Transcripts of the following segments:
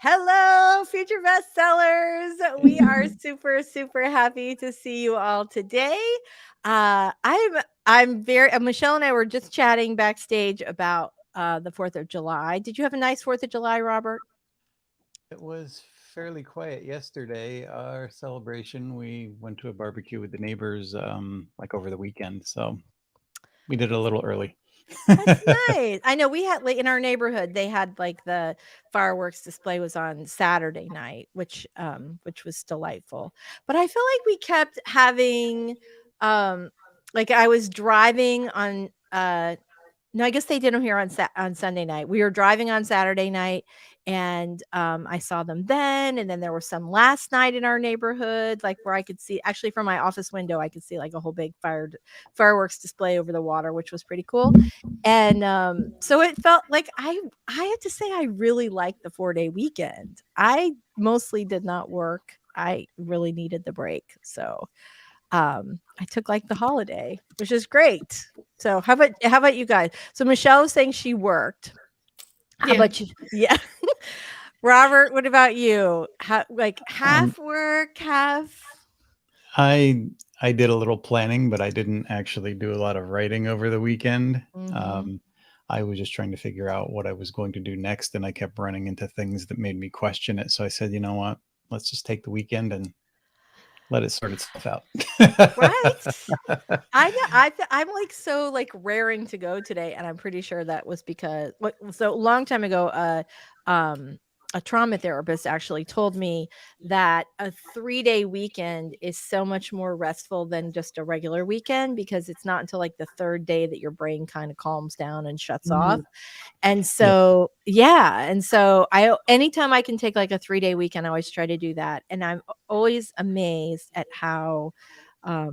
Hello, future bestsellers. We are super, super happy to see you all today. I'm very Michelle and I were just chatting backstage about the 4th of July. Did you have a nice 4th of July, Robert? It was fairly quiet yesterday. Our celebration, we went to a barbecue with the neighbors like over the weekend, so we did it a little early. That's nice. I know we had like in our neighborhood, they had like the fireworks display was on Saturday night, which was delightful. But I feel like we kept having um like I was driving on no, I guess they did them here on Sunday night. We were driving on Saturday night, and, I saw them then, and then there were some last night in our neighborhood, like, where I could see actually, from my office window, I could see, like, a whole big fireworks display over the water, which was pretty cool, and, so it felt like I have to say I really liked the 4-day weekend. I mostly did not work. I really needed the break, so I took like the holiday, which is great. So how about you guys? So Michelle was saying she worked. How Yeah. about you? Yeah. Robert, what about you? Like Um, half work, half I I did a little planning, but I didn't actually do a lot of writing over the weekend. Mhm. Um, I was just trying to figure out what I was going to do next, and I kept running into things that made me question it. So I said, you know what? Let's just take the weekend and let it sort itself out. Right? I know. I'm like so like raring to go today, and I'm pretty sure that was because what so a long time ago, um, a trauma therapist actually told me that a 3-day weekend is so much more restful than just a regular weekend because it's not until like the third day that your brain kind of calms down and shuts off. Mhm. And Yep. so, yeah, and so anytime I can take like a 3-day weekend, I always try to do that, and I'm always amazed at how, I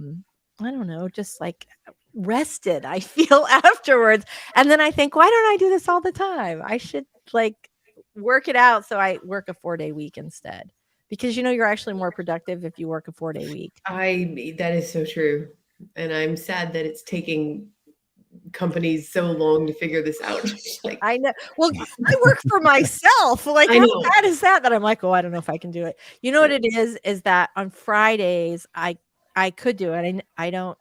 don't know, just like rested I feel afterwards. And then I think, why don't I do this all the time? I should like work it out so I work a 4-day week instead. Because you're actually more productive if you work a 4-day week. That is so true. And I'm sad that it's taking companies so long to figure this out. Like, I know. Well, I work for myself. Like, I how know. bad is that? That I'm like, oh, I don't know if I can do it. You know what it is that on Fridays I could do it. I don't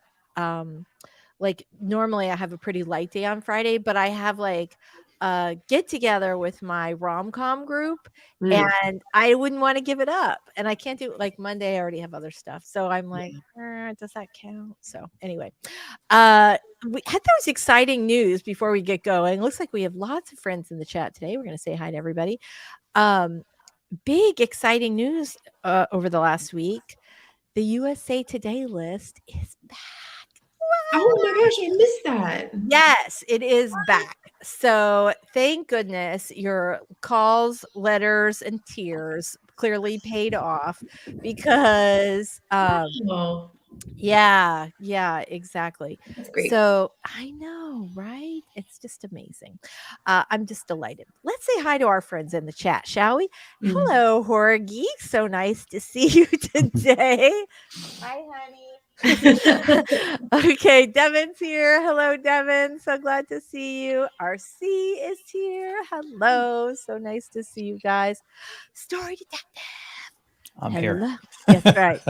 like normally I have a pretty light day on Friday, but I have like a get together with my rom-com group Mm, and I wouldn't want to give it up. And I can't do it like Monday, I already have other stuff. So I'm like, yeah. does that count? So anyway, uh we had those exciting news before we get going. Looks like we have lots of friends in the chat today. We're going to say hi to everybody. Um Big exciting news over the last week. The USA Today list is back. Oh my gosh, I missed that. Yes, it is back. So thank goodness your calls, letters, and tears clearly paid off because Oh, yeah, exactly. that's great. So I know, right? It's just amazing. I'm just delighted. Let's say hi to our friends in the chat, shall we? Mm. Hello, horror geek. So nice to see you today. Hi, honey. Okay, Devin's here. Hello, Devin. So glad to see you. RC is here. Hello. So nice to see you guys. Story detective. I'm here. Hello. Yes, right.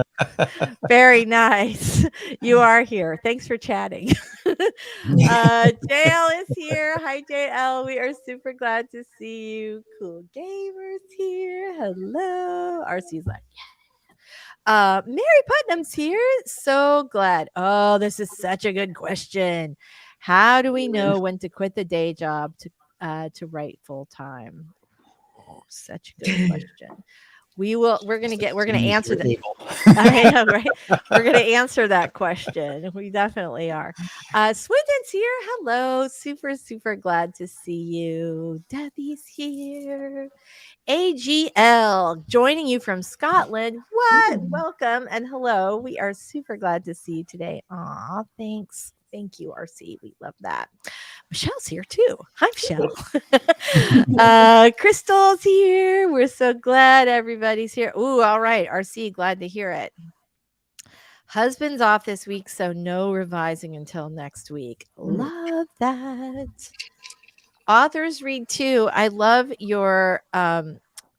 Very nice. You are here. Thanks for chatting. JL is here. Hi, JL. We are super glad to see you. Cool Gamers here. Hello. RC's like, Mary Putnam's here. So glad. Oh, this is such a good question. How do we know when to quit the day job to write full time? Oh, such a good question. We're As gonna soon as answer you're that. able. I know, right? We're gonna answer that question. We definitely are. Swinton's here. Hello. Super, super glad to see you. Debbie's here. AGL joining you from Scotland. What? Mm. Welcome and hello. We are super glad to see you today. Aw, thanks. Thank you, RC. We love that. Michelle's here too. Hi, Michelle. Crystal's here. We're so glad everybody's here. Ooh, all right. RC, glad to hear it. Husband's off this week, so no revising until next week. Mm. Love that. Authors read too. I love your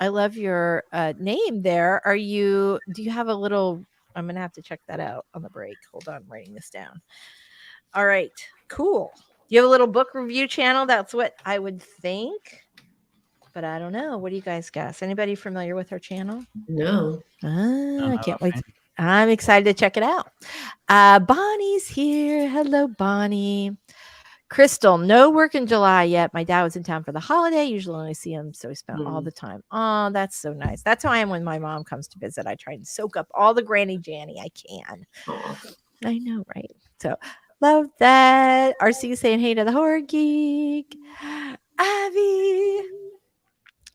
your name there. Do you have a little, I'm going to have to check that out on the break. Hold on, I'm writing this down. All right, cool. You have a little book review channel? That's what I would think, but I don't know. What do you guys guess? Anybody familiar with her channel? No. I can't wait. I'm excited to check it out. Bonnie's here. Hello, Bonnie. Crystal, no work in July yet. My dad was in town for the holiday. Usually only see him, so we spent all the time. Oh, that's so nice. That's how I am when my mom comes to visit. I try and soak up all the Granny Janny I can. Aww. I know, right? So love that. RC saying hey to the horror geek. Abby.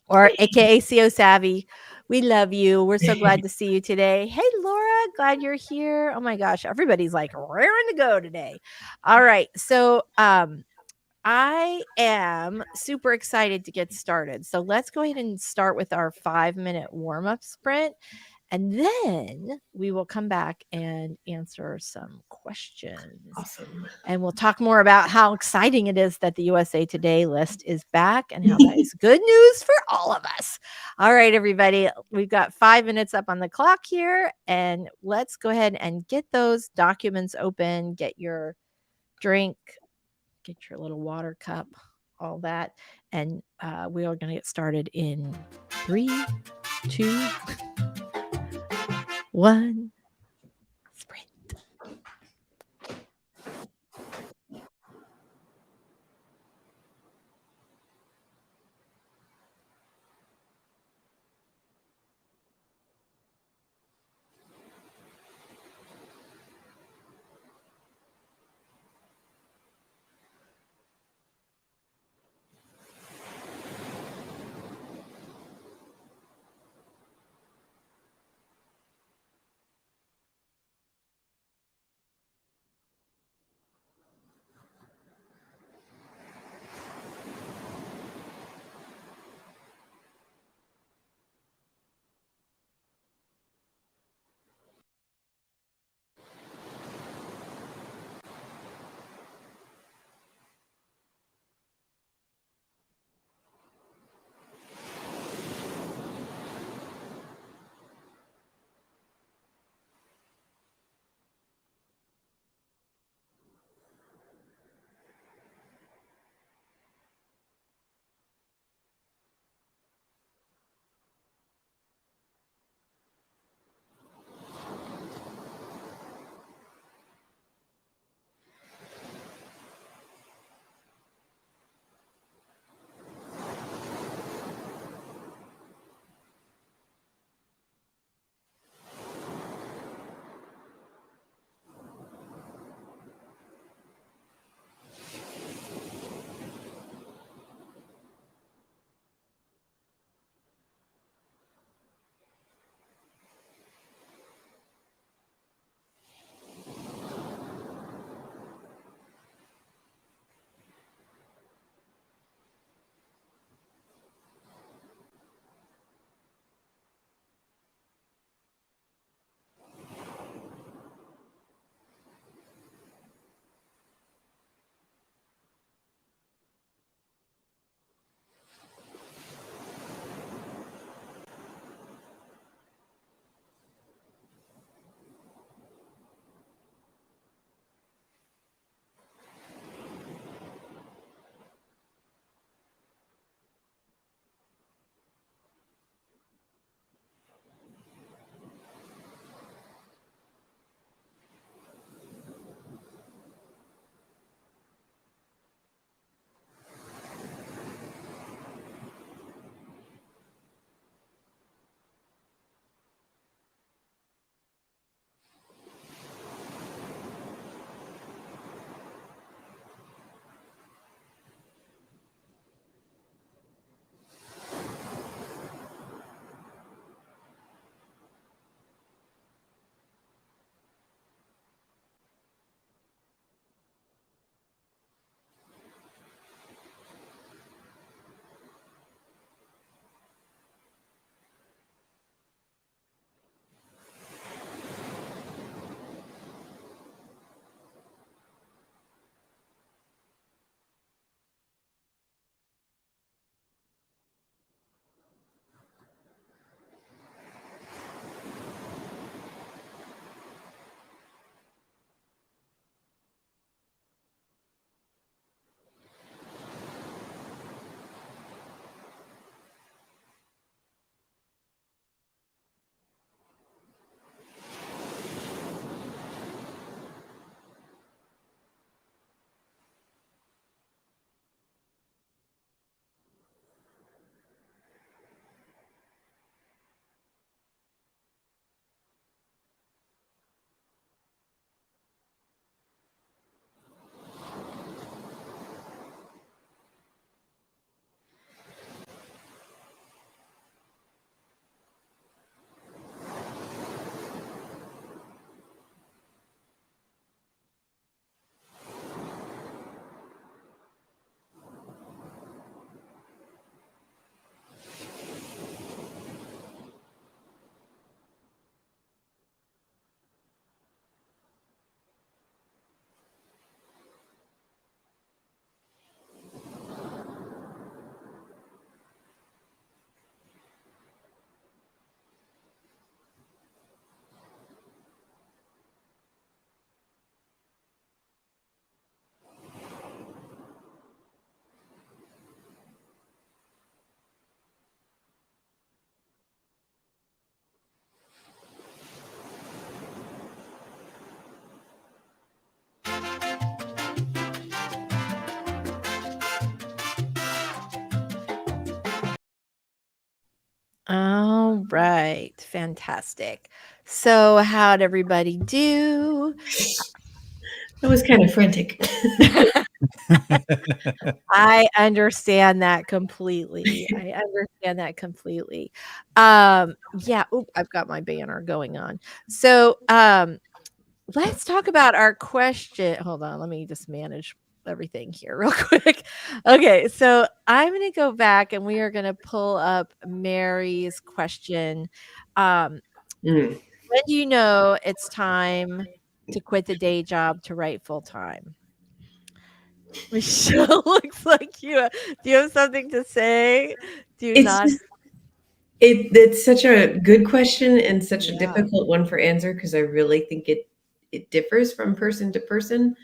Or aka CO Savvy. We love you. We're so glad to see you today. Hey, Laura, glad you're here. Oh my gosh, everybody's like raring to go today. All right. So I am super excited to get started. So let's go ahead and start with our 5-minute warm-up sprint. And then we will come back and answer some questions. Awesome. And we'll talk more about how exciting it is that the USA Today list is back and how that is good news for all of us. All right, everybody, we've got 5 minutes up on the clock here, and let's go ahead and get those documents open, get your drink, get your little water cup, all that. And we are going to get started in 3, 2, 1. Sprint. All right. Fantastic. So, how'd everybody do? That was kind of frantic. I understand that completely. I understand that completely. Yeah, oop, I've got my banner going on. So, let's talk about our question. Hold on, let me just manage everything here real quick. Okay, so I'm going to go back and we are going to pull up Mary's question. Um, Mm. when do you know it's time to quit the day job to write full time? Michelle looks like you. Do you have something to say? Do you It's not? just it's such a good question and such a Yeah. difficult one for answer because I really think it differs from person to person.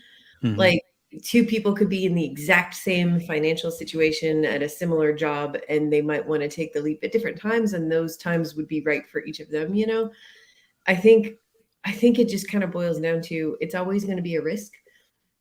Mhm. Like two people could be in the exact same financial situation at a similar job and they might want to take the leap at different times and those times would be right for each of them, you know. I think it just kind of boils down to it's always going to be a risk.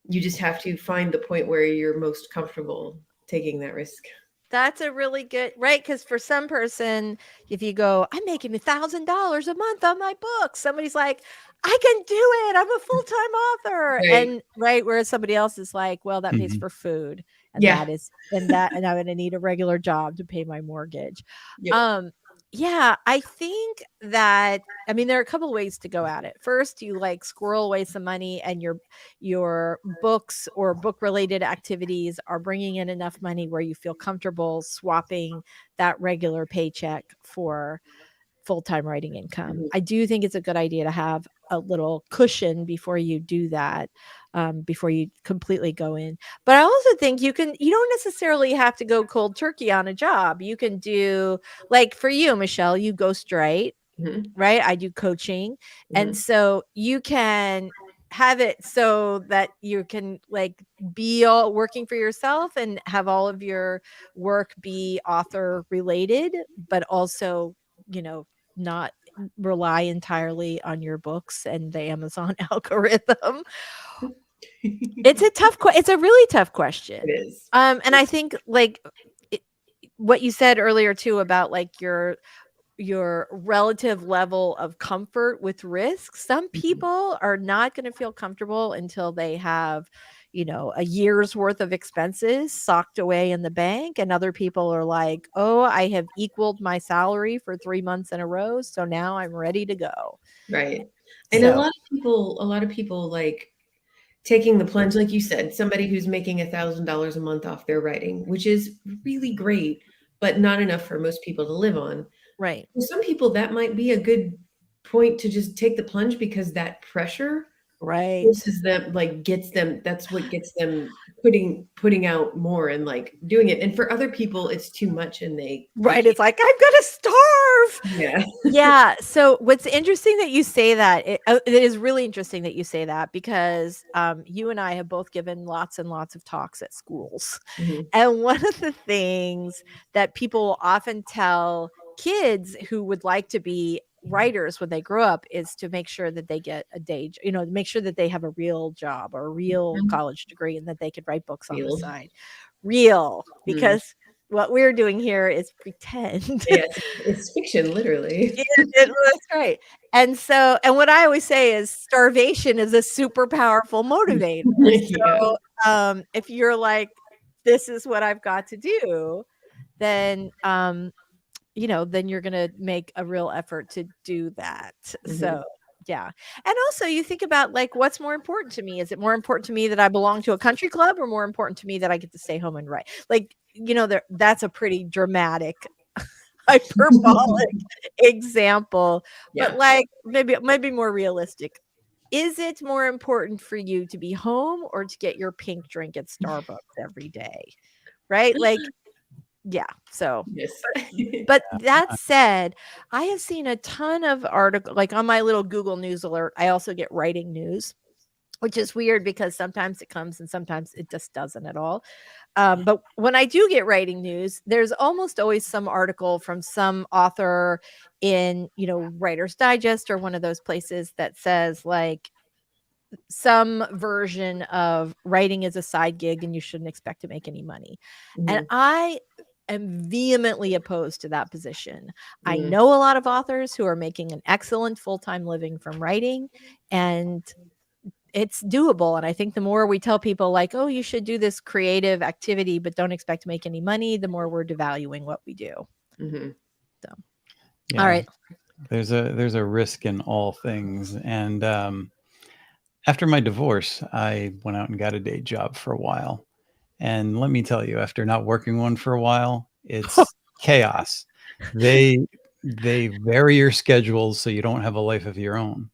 You just have to find the point where you're most comfortable taking that risk. That's a really good right, because for some person, if you go, "I'm making $1,000 a month on my book," somebody's like, "I can do it. I'm a full-time author." Right. And right, whereas somebody else is like, "Well, that pays Mhm. for food, and Yeah. and I'm gonna need a regular job to pay my mortgage." Yep. Um, yeah, I think that I mean, there are a couple of ways to go at it. First, you, like, squirrel away some money and your books or book related activities are bringing in enough money where you feel comfortable swapping that regular paycheck for full-time writing income. Mhm. I do think it's a good idea to have a little cushion before you do that, before you completely go in. But I also think you don't necessarily have to go cold turkey on a job. You can do like for you, Michelle, you go straight, Mhm. right? I do coaching. And Mhm. so you can have it so that you can like be all working for yourself and have all of your work be author related, but also, you know, not rely entirely on your books and the Amazon algorithm. It's a really tough question. It is. And I think like it, what you said earlier too about like your relative level of comfort with risk. Some Mhm. people are not going to feel comfortable until they have, you know, a year's worth of expenses socked away in the bank. And other people are like, oh, I have equaled my salary for 3 months in a row. So now I'm ready to go. Right. And So, a lot of people like taking the plunge, like you said, somebody who's making $1,000 a month off their writing, which is really great, but not enough for most people to live on. right. For some people, that might be a good point to just take the plunge because that pressure Right. forces them, like gets them, that's what gets them putting out more and like doing it. And for other people, it's too much and they Right. can't. It's like, I'm going to starve. Yeah. Yeah. So what's interesting that you say that it is really interesting that you say that because you and I have both given lots and lots of talks at schools. Mhm. And one of the things that people will often tell kids who would like to be writers when they grow up is to make sure that they get a day, you know, make sure that they have a real job or a real Mhm. college degree and that they could write books on the Field. side. Real, Mm. because what we're doing here is pretend. Yeah, it's fiction, literally. That's right. And so, and what I always say is starvation is a super powerful motivator. Yeah. So, if you're like, this is what I've got to do, then, you know, then you're going to make a real effort to do that. Mhm. So, yeah. And also you think about like, what's more important to me? Is it more important to me that I belong to a country club or more important to me that I get to stay home and write? Like, you know, that's a pretty dramatic hyperbolic example, but Yeah. like maybe more realistic. Is it more important for you to be home or to get your pink drink at Starbucks every day? Right? Like, yeah. So, Yes. but that said, I have seen a ton of articles like on my little Google News alert. I also get writing news, which is weird because sometimes it comes and sometimes it just doesn't at all. But when I do get writing news, there's almost always some article from some author in, you know, Writer's Digest or one of those places that says like some version of writing is a side gig and you shouldn't expect to make any money. And Mhm. I am vehemently opposed to that position. I Mm. know a lot of authors who are making an excellent full-time living from writing, and it's doable. And I think the more we tell people like, oh, you should do this creative activity, but don't expect to make any money, the more we're devaluing what we do. Mhm. So, Yeah, all right. there's a risk in all things. And after my divorce, I went out and got a day job for a while. And let me tell you, after not working one for a while, it's chaos. They vary your schedules so you don't have a life of your own.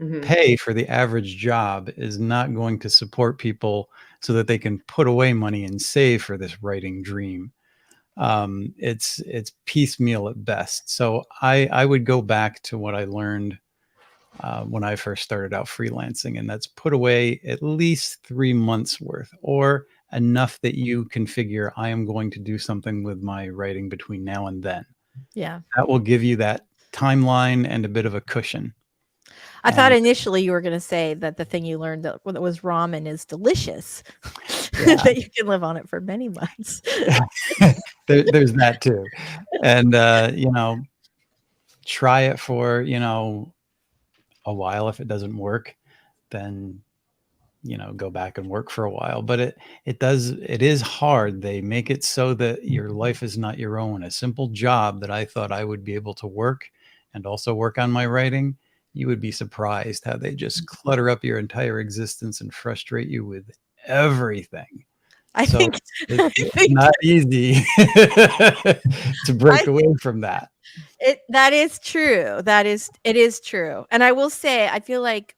Mhm. Pay for the average job is not going to support people so that they can put away money and save for this writing dream. It's piecemeal at best. So I would go back to what I learned when I first started out freelancing, and that's put away at least 3 months worth, or enough that you can figure I am going to do something with my writing between now and then. Yeah. That will give you that timeline and a bit of a cushion. I thought And initially you were going to say that the thing you learned that was ramen is delicious, Yeah. that you can live on it for many months. there's that too. And try it for a while. If it doesn't work, then go back and work for a while. But it is hard. They make it so that your life is not your own. A simple job that I thought I would be able to work and also work on my writing, you would be surprised how they just clutter up your entire existence and frustrate you with everything. I So think, it's not easy to break away from that. that is true. It is true. And I will say, I feel like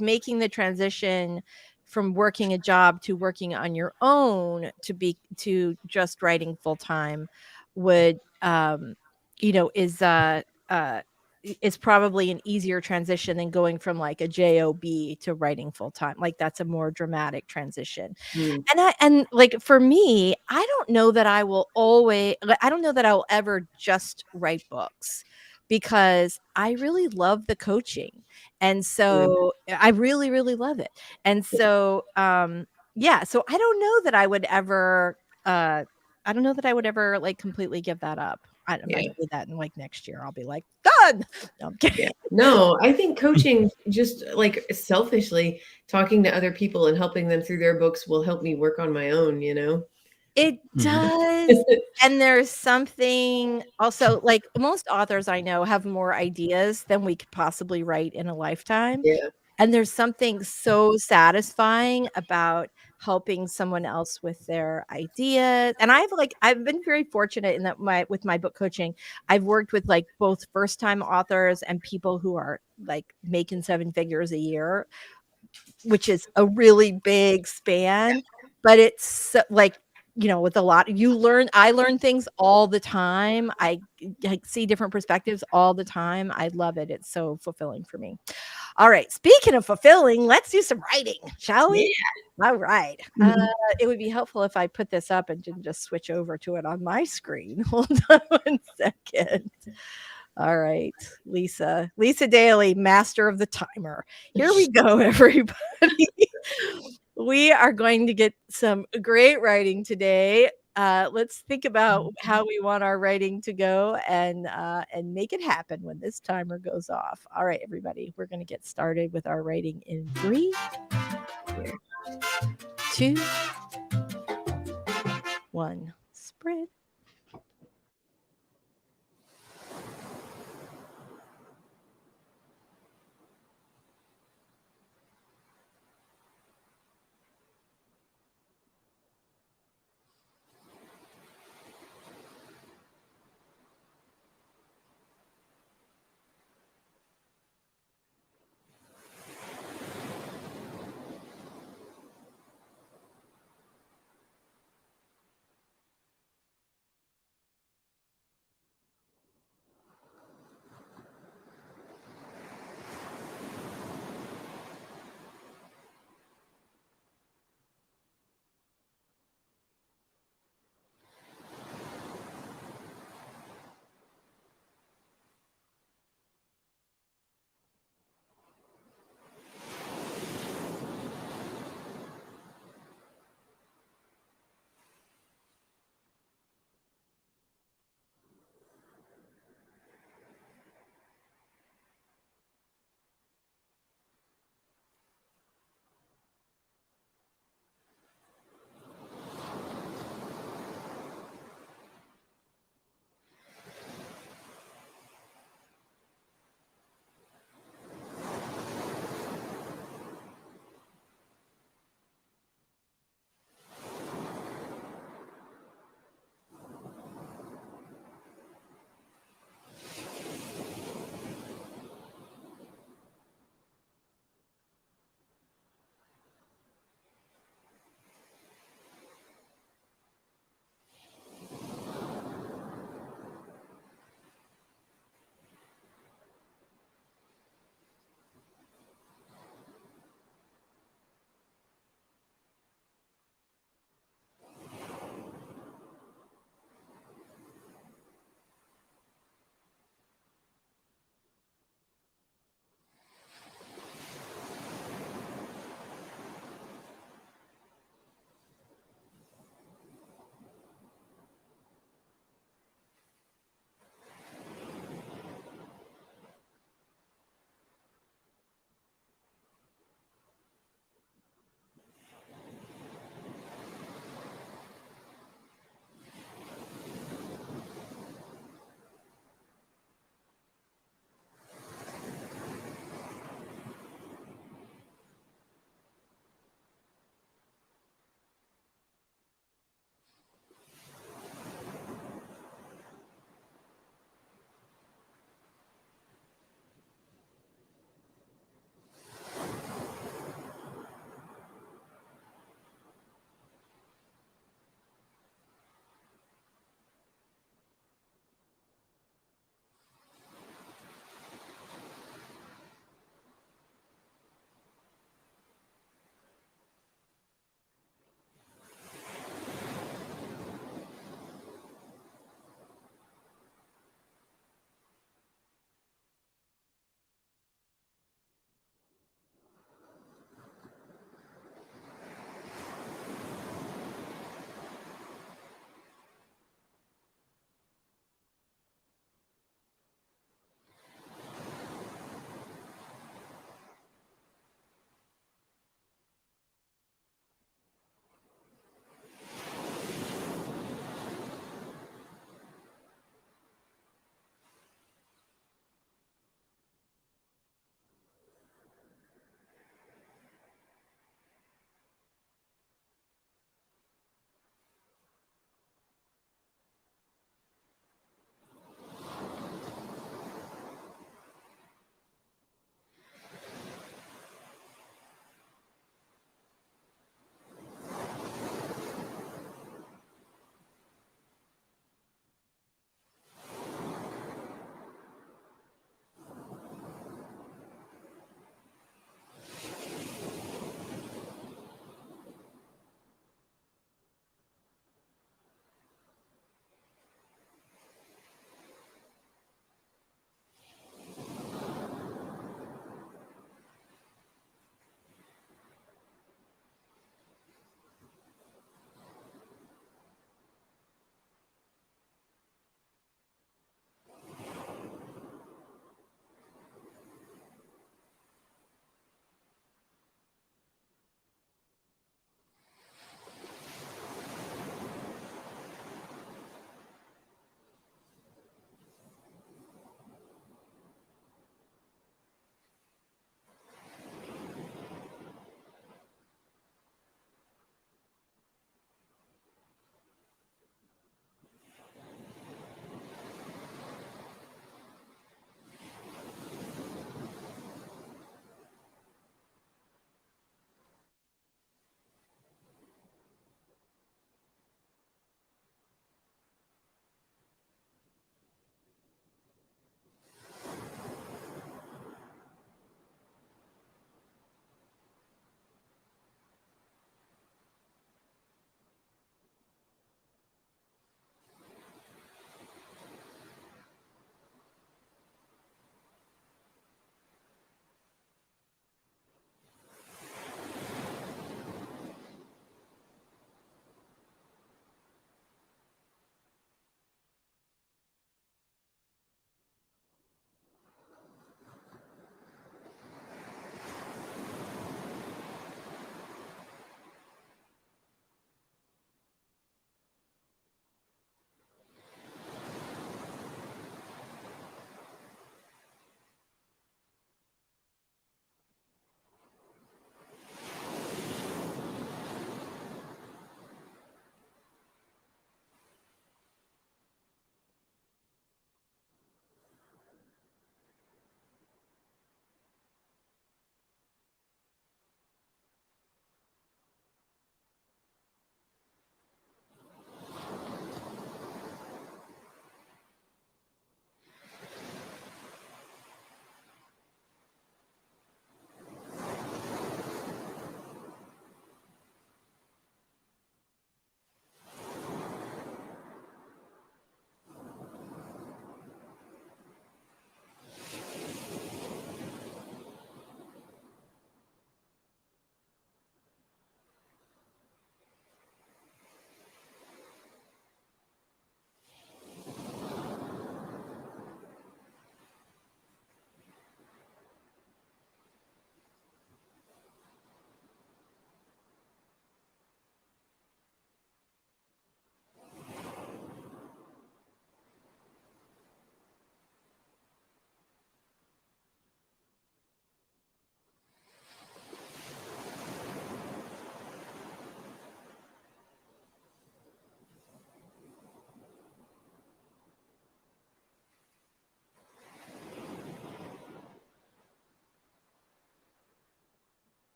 making the transition from working a job to working on your own to just writing full time would, is probably an easier transition than going from like a job to writing full time. Like that's a more dramatic transition. Mm. And like for me, I don't know that I don't know that I'll ever just write books, because I really love the coaching. And so I really, really love it. And so, so I don't know that I would ever, like completely give that up. I might do that in like next year. I'll be like, done. No, I'm kidding. Yeah. No, I think coaching, just like selfishly talking to other people and helping them through their books, will help me work on my own, It Mhm. does. And there's something also, like most authors I know have more ideas than we could possibly write in a lifetime. Yeah. And there's something so satisfying about helping someone else with their ideas. And I've been very fortunate in that with my book coaching, I've worked with like both first-time authors and people who are like making 7 figures a year, which is a really big span. But it's like, with a lot, I learn things all the time. I see different perspectives all the time. I love it. It's so fulfilling for me. All right. Speaking of fulfilling, let's do some writing, shall we? Yeah. All right. Mhm. It would be helpful if I put this up and didn't just switch over to it on my screen. Hold on 1 second. All right. Lisa Daly, master of the timer. Here we go, everybody. We are going to get some great writing today. Let's think about how we want our writing to go and make it happen when this timer goes off. All right, everybody, we're going to get started with our writing in 3, 2, 1. Spread.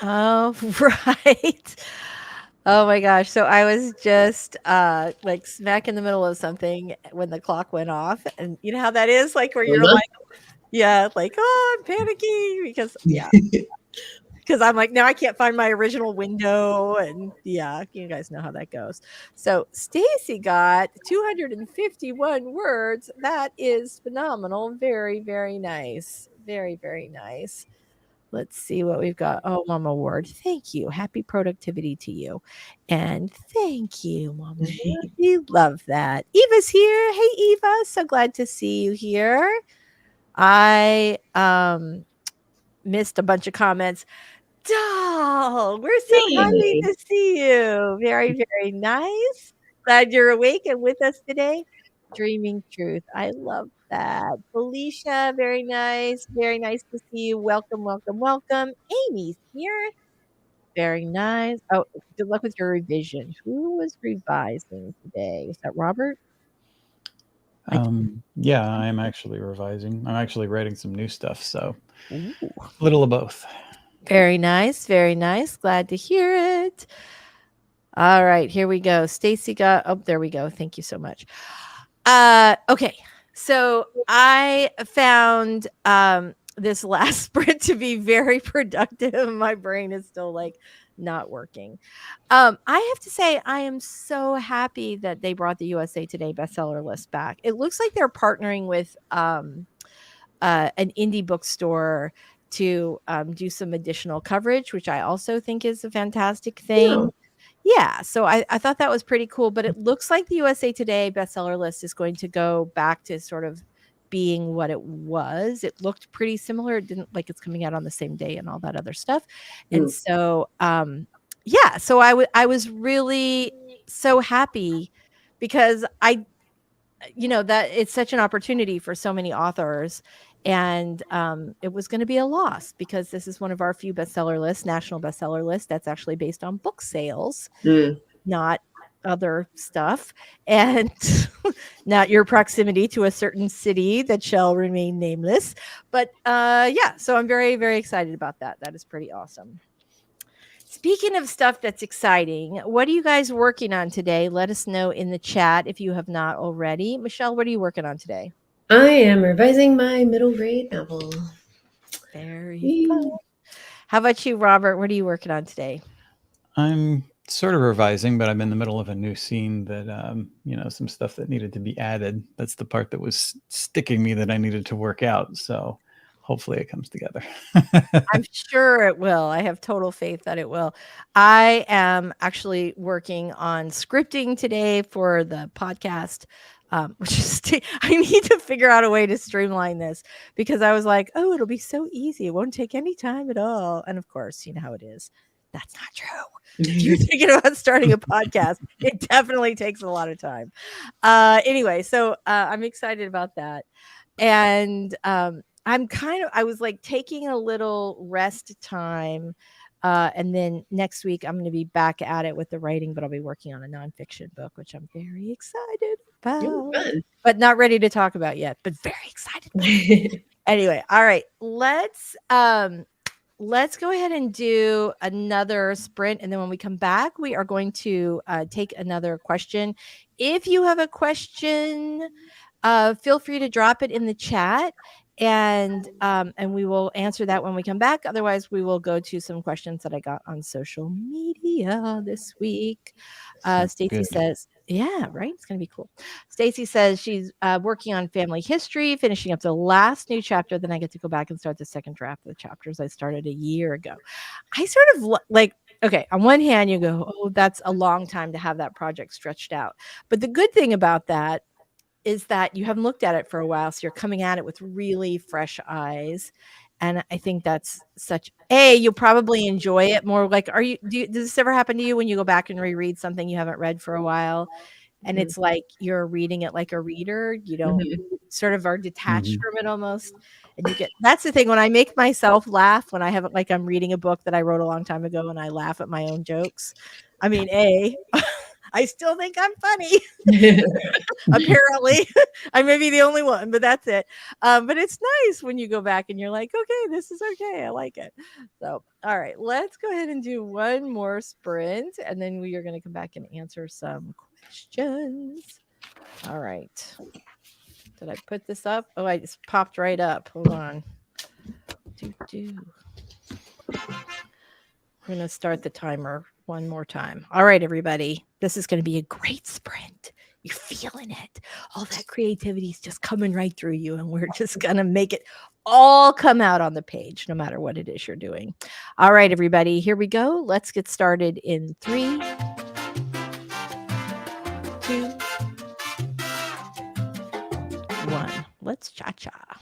Oh, right. Oh my gosh. So I was just like smack in the middle of something when the clock went off. And you know how that is? Like where you're like, yeah, like, oh, I'm panicking because because I'm like, no, I can't find my original window. And yeah, you guys know how that goes. So Stacy got 251 words. That is phenomenal. Very, very nice. Very, very nice. Let's see what we've got. Oh, Mama Ward, thank you. Happy productivity to you. And thank you, Mama Ward. We love that. Eva's here. Hey, Eva. So glad to see you here. I missed a bunch of comments. Doll, we're so happy to see you. Very, very nice. Glad you're awake and with us today. Dreaming Truth. I love that. Felicia, very nice. Very nice to see you. Welcome, welcome, welcome. Amy's here. Very nice. Oh, good luck with your revision. Who was revising today? Was that Robert? Yeah, I'm actually revising. I'm actually writing some new stuff, so Ooh. a little of both. Very nice. Very nice. Glad to hear it. All right, here we go. Stacy got, oh, there we go. Thank you so much. Okay. So I found this last sprint to be very productive. My brain is still like not working. I have to say, I am so happy that they brought the USA Today bestseller list back. It looks like they're partnering with an indie bookstore to do some additional coverage, which I also think is a fantastic thing. Yeah, so I thought that was pretty cool, but it looks like the USA Today bestseller list is going to go back to sort of being what it was. It looked pretty similar. It didn't like it's coming out on the same day and all that other stuff. And so yeah, so I was really so happy because that it's such an opportunity for so many authors. And it was going to be a loss because this is one of our few bestseller lists, national bestseller list that's actually based on book sales, not other stuff, and not your proximity to a certain city that shall remain nameless. But yeah, so I'm very, very excited about that. That is pretty awesome. Speaking of stuff that's exciting, what are you guys working on today? Let us know in the chat if you have not already. Michelle, what are you working on today? I am revising my middle grade novel. Very fun. How about you, Robert? What are you working on today? I'm sort of revising, but I'm in the middle of a new scene that, some stuff that needed to be added. That's the part that was sticking me that I needed to work out. So hopefully it comes together. I'm sure it will. I have total faith that it will. I am actually working on scripting today for the podcast. Which is I need to figure out a way to streamline this because I was like, oh, it'll be so easy. It won't take any time at all. And of course, you know how it is. That's not true. If you're thinking about starting a podcast, it definitely takes a lot of time. Anyway, so I'm excited about that. And I was like taking a little rest time. And then next week, I'm going to be back at it with the writing, but I'll be working on a nonfiction book, which I'm very excited about, but not ready to talk about yet, but very excited. Anyway, all right, let's go ahead and do another sprint. And then when we come back, we are going to take another question. If you have a question, feel free to drop it in the chat. And we will answer that when we come back. Otherwise, we will go to some questions that I got on social media this week. Stacy says, yeah, right. It's going to be cool. Stacy says she's working on family history, finishing up the last new chapter. Then I get to go back and start the second draft of the chapters I started a year ago. I sort of like, okay, on one hand, you go, oh, that's a long time to have that project stretched out. But the good thing about that is that you haven't looked at it for a while. So you're coming at it with really fresh eyes. And I think that's you'll probably enjoy it more. Like, does this ever happen to you when you go back and reread something you haven't read for a while? And it's like you're reading it like a reader. You don't sort of are detached from it almost. And that's the thing when I make myself laugh when I haven't, like I'm reading a book that I wrote a long time ago and I laugh at my own jokes. I mean, I still think I'm funny. Apparently, I may be the only one, but that's it. But it's nice when you go back and you're like, okay, this is okay. I like it. So, all right, let's go ahead and do one more sprint, and then we are going to come back and answer some questions. All right. Did I put this up? Oh, I just popped right up. Hold on. We're going to start the timer one more time. All right, everybody. This is going to be a great sprint. You're feeling it. All that creativity is just coming right through you, and we're just going to make it all come out on the page, no matter what it is you're doing. All right, everybody. Here we go. Let's get started in 3, 2, 1. Let's cha-cha.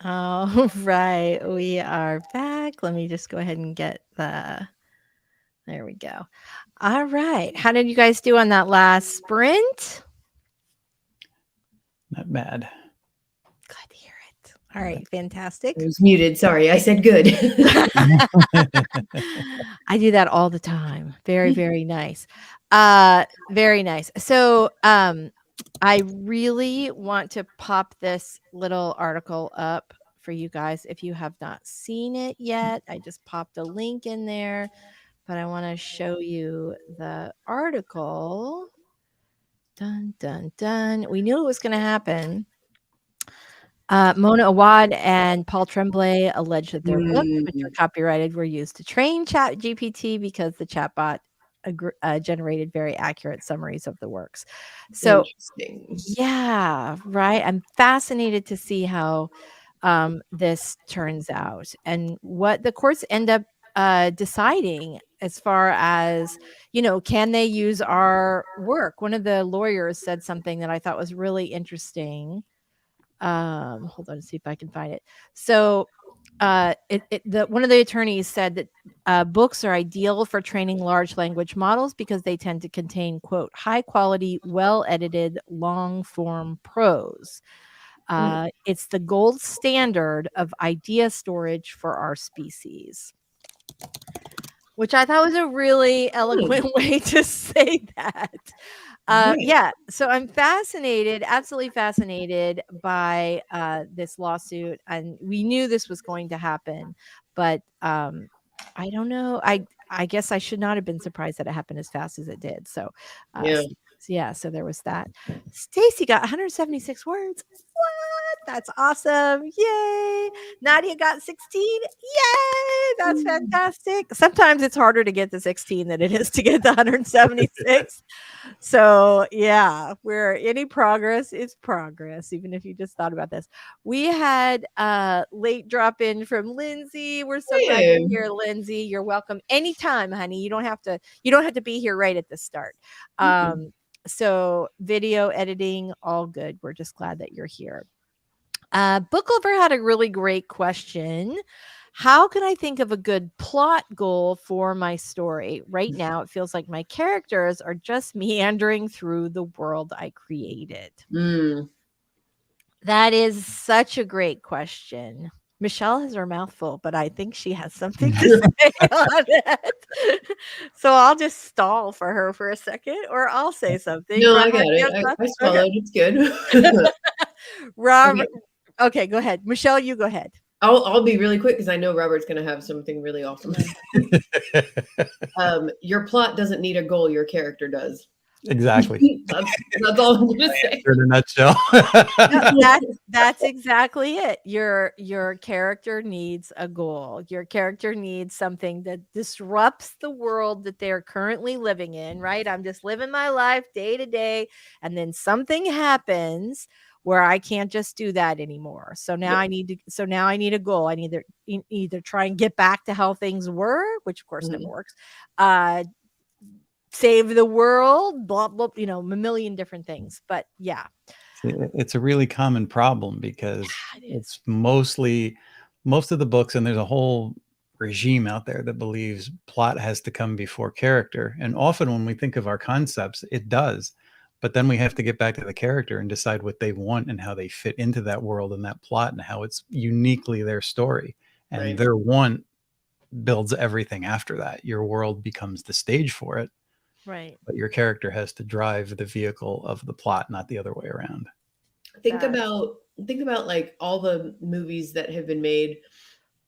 All right, we are back. Let me just go ahead and get there we go. All right. How did you guys do on that last sprint? Not bad. Glad to hear it. All right, fantastic. I was muted. Sorry, I said good. I do that all the time. Very, very nice. Very nice. So, I really want to pop this little article up for you guys if you have not seen it yet. I just popped a link in there, but I want to show you the article. Dun, dun, dun. We knew it was going to happen. Mona Awad and Paul Tremblay allege that their books, which are copyrighted, were used to train ChatGPT because the chatbot generated very accurate summaries of the works. So, yeah, right. I'm fascinated to see how this turns out and what the courts end up deciding as far as, can they use our work? One of the lawyers said something that I thought was really interesting. Hold on to see if I can find it. So one of the attorneys said that books are ideal for training large language models because they tend to contain, quote, high quality, well edited, long form prose. It's the gold standard of idea storage for our species, which I thought was a really eloquent way to say that. Yeah, so I'm fascinated, absolutely fascinated by this lawsuit, and we knew this was going to happen, but I don't know. I guess I should not have been surprised that it happened as fast as it did. So, so there was that. Stacy got 176 words. What? That's awesome. Yay. Nadia got 16. Yay. That's fantastic. Sometimes it's harder to get the 16 than it is to get the 176. So yeah, where any progress is progress, even if you just thought about this. We had a late drop in from Lindsay. We're so glad you're here, Lindsay. You're welcome anytime, honey. You don't have to be here right at the start. So video editing, all good. We're just glad that you're here. Booklover had a really great question. How can I think of a good plot goal for my story? Right now, it feels like my characters are just meandering through the world I created. That is such a great question. Michelle has her mouth full, but I think she has something to say on it. So I'll just stall for her for a second, or I'll say something. No, I got it. I swallowed. Okay. It's good. Robert. Okay, go ahead. Michelle, you go ahead. I'll be really quick because I know Robert's going to have something really awesome. Your plot doesn't need a goal. Your character does. Exactly. That's all I'm going to say. In a nutshell. That's exactly it. Your character needs a goal. Your character needs something that disrupts the world that they're currently living in, right? I'm just living my life day to day, and then something happens where I can't just do that anymore. So now I need a goal. I need to either try and get back to how things were, which of course never works. Save the world, blah, blah, a million different things. But yeah. It's a really common problem because it's most of the books, and there's a whole regime out there that believes plot has to come before character. And often when we think of our concepts, it does. But then we have to get back to the character and decide what they want and how they fit into that world and that plot and how it's uniquely their story. And their want builds everything after that. Your world becomes the stage for it. Right. But your character has to drive the vehicle of the plot, not the other way around. Think about like all the movies that have been made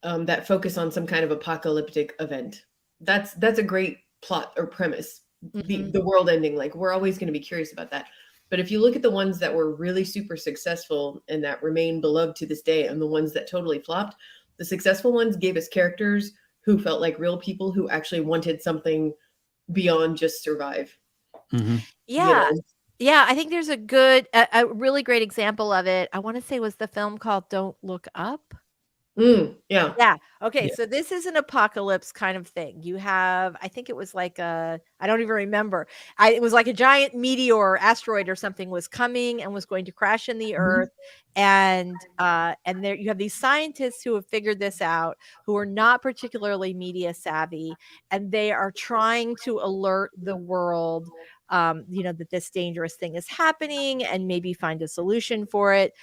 that focus on some kind of apocalyptic event. That's a great plot or premise. The world ending, like we're always going to be curious about that. But if you look at the ones that were really super successful and that remain beloved to this day, and the ones that totally flopped, the successful ones gave us characters who felt like real people who actually wanted something beyond just survive. Yeah. Yeah, I think there's a really great example of it. I want to say was the film called Don't Look Up. Yeah. Yeah. Okay. Yeah. So this is an apocalypse kind of thing. You have, I think it was like I don't even remember. It was like a giant meteor or asteroid or something was coming and was going to crash in the Mhm. earth. And there you have these scientists who have figured this out, who are not particularly media savvy, and they are trying to alert the world, that this dangerous thing is happening and maybe find a solution for it,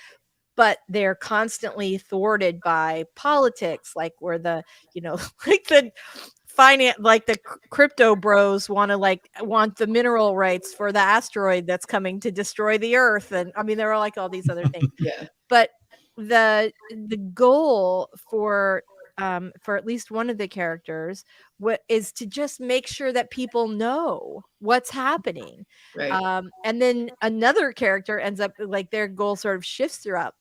but they're constantly thwarted by politics, like where like the finance, like the crypto bros want the mineral rights for the asteroid that's coming to destroy the earth. And I mean, there are like all these other things, Yeah. but the goal for at least one of the characters is to just make sure that people know what's happening. Right. And then another character ends up like their goal sort of shifts throughout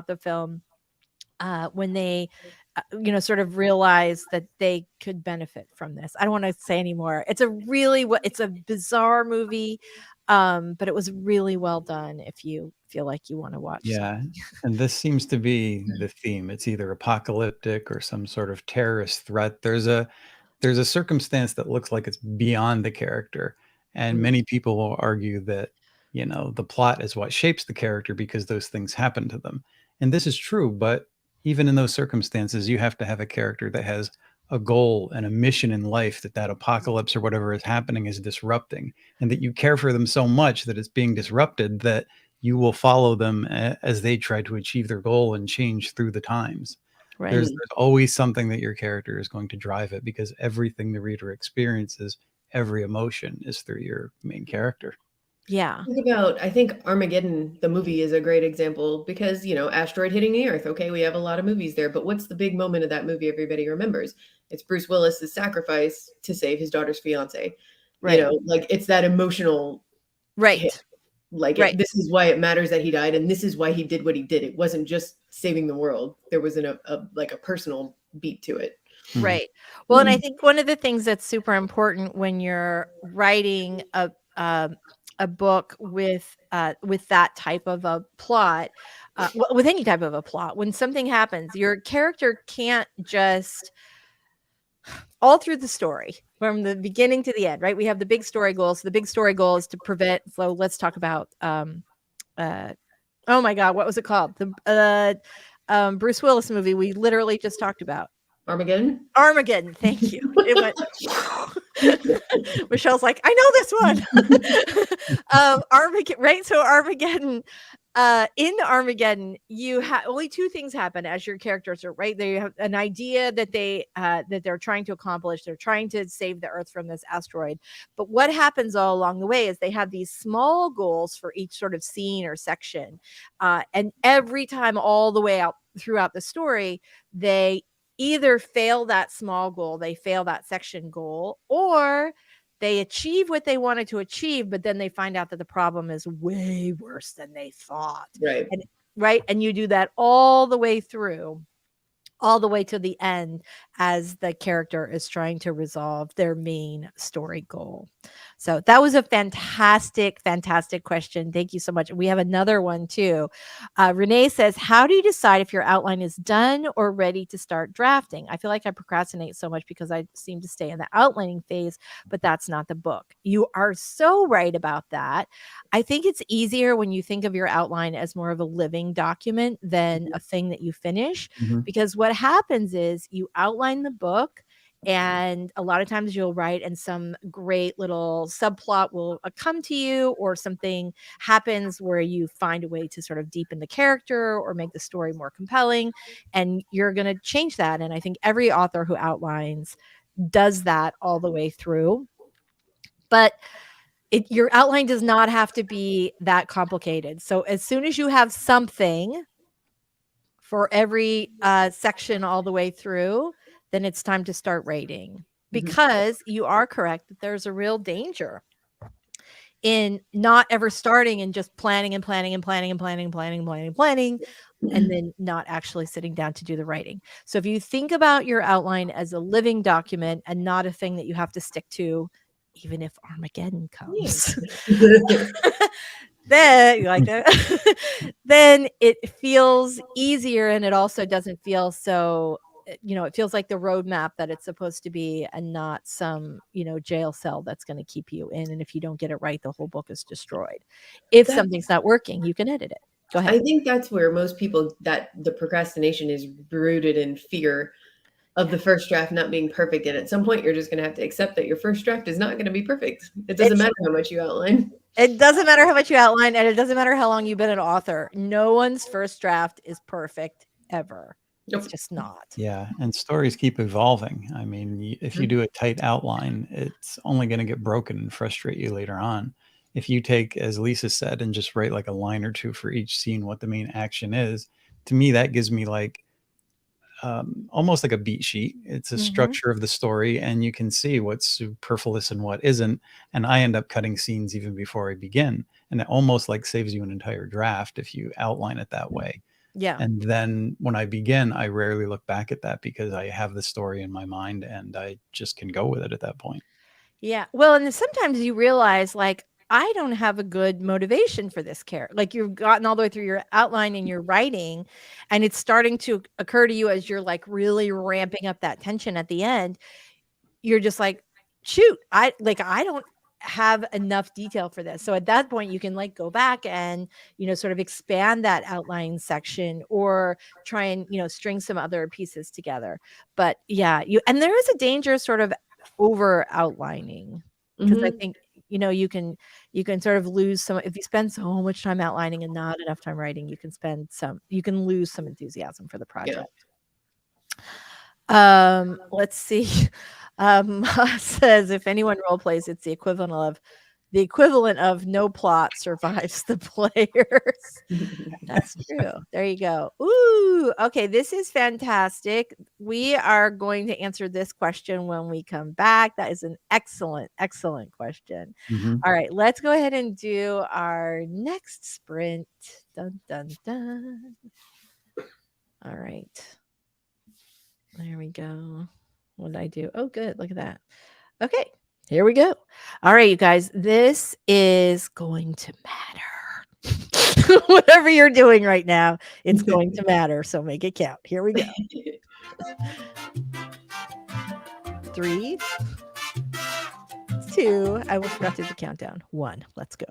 the film, when they sort of realize that they could benefit from this. I don't want to say anymore. It's a bizarre movie, but it was really well done if you feel like you want to watch Yeah. And this seems to be the theme. It's either apocalyptic or some sort of terrorist threat. There's a circumstance that looks like it's beyond the character. And Mhm. many people will argue that, the plot is what shapes the character because those things happen to them. And this is true, but even in those circumstances, you have to have a character that has a goal and a mission in life that apocalypse or whatever is happening is disrupting, and that you care for them so much that it's being disrupted that you will follow them as they try to achieve their goal and change through the times. right. There's always something that your character is going to drive it because everything the reader experiences, every emotion is through your main character. Yeah. I think Armageddon, the movie, is a great example because, asteroid hitting the Earth. Okay, we have a lot of movies there, but what's the big moment of that movie everybody remembers? It's Bruce Willis's sacrifice to save his daughter's fiance. Right. Like it's that emotional Right. hit. Like Right. this is why it matters that he died, and this is why he did what he did. It wasn't just saving the world. There was a personal beat to it. Mhm. Right. Well, and I think one of the things that's super important when you're writing a book with that type of a plot, with any type of a plot, when something happens, your character can't just all through the story from the beginning to the end, right? We have the big story goals. So the big story goal is to prevent. So let's talk about oh my God, what was it called? The Bruce Willis movie we literally just talked about. Armageddon. Thank you. It went. Michelle's like, I know this one. Armageddon, right? So Armageddon. In Armageddon, you have only two things happen as your characters are right. They have an idea that they're trying to accomplish. They're trying to save the Earth from this asteroid. But what happens all along the way is they have these small goals for each sort of scene or section, and every time, all the way out throughout the story, they either fail that small goal, they fail that section goal, or they achieve what they wanted to achieve, but then they find out that the problem is way worse than they thought. Right. And you do that all the way through, all the way to the end, as the character is trying to resolve their main story goal. So that was a fantastic question. Thank you so much. We have another one too. Renee says, how do you decide if your outline is done or ready to start drafting? I feel like I procrastinate so much because I seem to stay in the outlining phase, but that's not the book. You are so right about that. I think it's easier when you think of your outline as more of a living document than a thing that you finish, because what happens is you outline the book, and a lot of times you'll write and some great little subplot will come to you, or something happens where you find a way to sort of deepen the character or make the story more compelling, and you're going to change that. And I think every author who outlines does that all the way through. But your outline does not have to be that complicated. So as soon as you have something for every section all the way through, then it's time to start rating, because you are correct that there's a real danger in not ever starting and just planning and then not actually sitting down to do the writing. So if you think about your outline as a living document and not a thing that you have to stick to, even if Armageddon comes, then you like that, then it feels easier, and it also doesn't feel so, it feels like the roadmap that it's supposed to be, and not some, jail cell that's going to keep you in. And if you don't get it right, the whole book is destroyed. If That something's not working, you can edit it. Go ahead. I think that's where most people, that the procrastination is rooted in fear of the first draft not being perfect. And at some point, you're just going to have to accept that your first draft is not going to be perfect. It doesn't It, matter how much you outline. it doesn't matter how much you outline, and it doesn't matter how long you've been an author. No one's first draft is perfect ever. It's Nope. just not. Yeah, and stories keep evolving. I mean, if you do a tight outline, it's only going to get broken and frustrate you later on. If you take, as Lisa said, and just write like a line or two for each scene, what the main action is, to me, that gives me like almost like a beat sheet. It's a structure of the story, and you can see what's superfluous and what isn't. And I end up cutting scenes even before I begin. And it almost like saves you an entire draft if you outline it that way. Yeah. And then when I begin, I rarely look back at that because I have the story in my mind and I just can go with it at that point. Yeah. Well, and then sometimes you realize, like, I don't have a good motivation for this character. Like, you've gotten all the way through your outline and your writing, and it's starting to occur to you as you're like really ramping up that tension at the end. You're just like, shoot, I don't have enough detail for this. So at that point, you can like go back and, sort of expand that outline section, or try and, string some other pieces together. But yeah, and there is a danger sort of over outlining, because I think, you can sort of lose some if you spend so much time outlining and not enough time writing. You can lose some enthusiasm for the project. Let's see. Says, if anyone role plays, it's the equivalent of no plot survives the players. That's true. There you go. Ooh, okay. This is fantastic. We are going to answer this question when we come back. That is an excellent, excellent question. All right, let's go ahead and do our next sprint. Dun, dun, dun. All right. There we go. What did I do? Oh, good. Look at that. Okay, here we go. All right, you guys, this is going to matter. Whatever you're doing right now, it's going to matter. So make it count. Here we go. 3, 2, I will forgot to do the countdown. 1, let's go.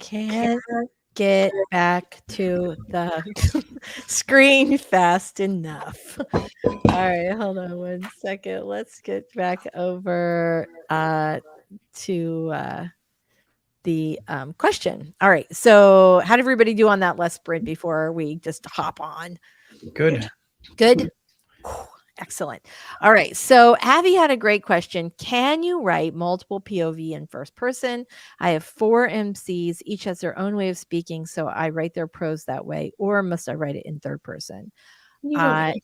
can't get back to the screen fast enough. All right, hold on one second. Let's get back over to the question. All right. So, how did everybody do on that last sprint before we just hop on? Good. Good. Excellent. All right. So Avi had a great question. Can you write multiple POV in first person? I have 4 MCs. Each has their own way of speaking. So I write their prose that way, or must I write it in third person? You don't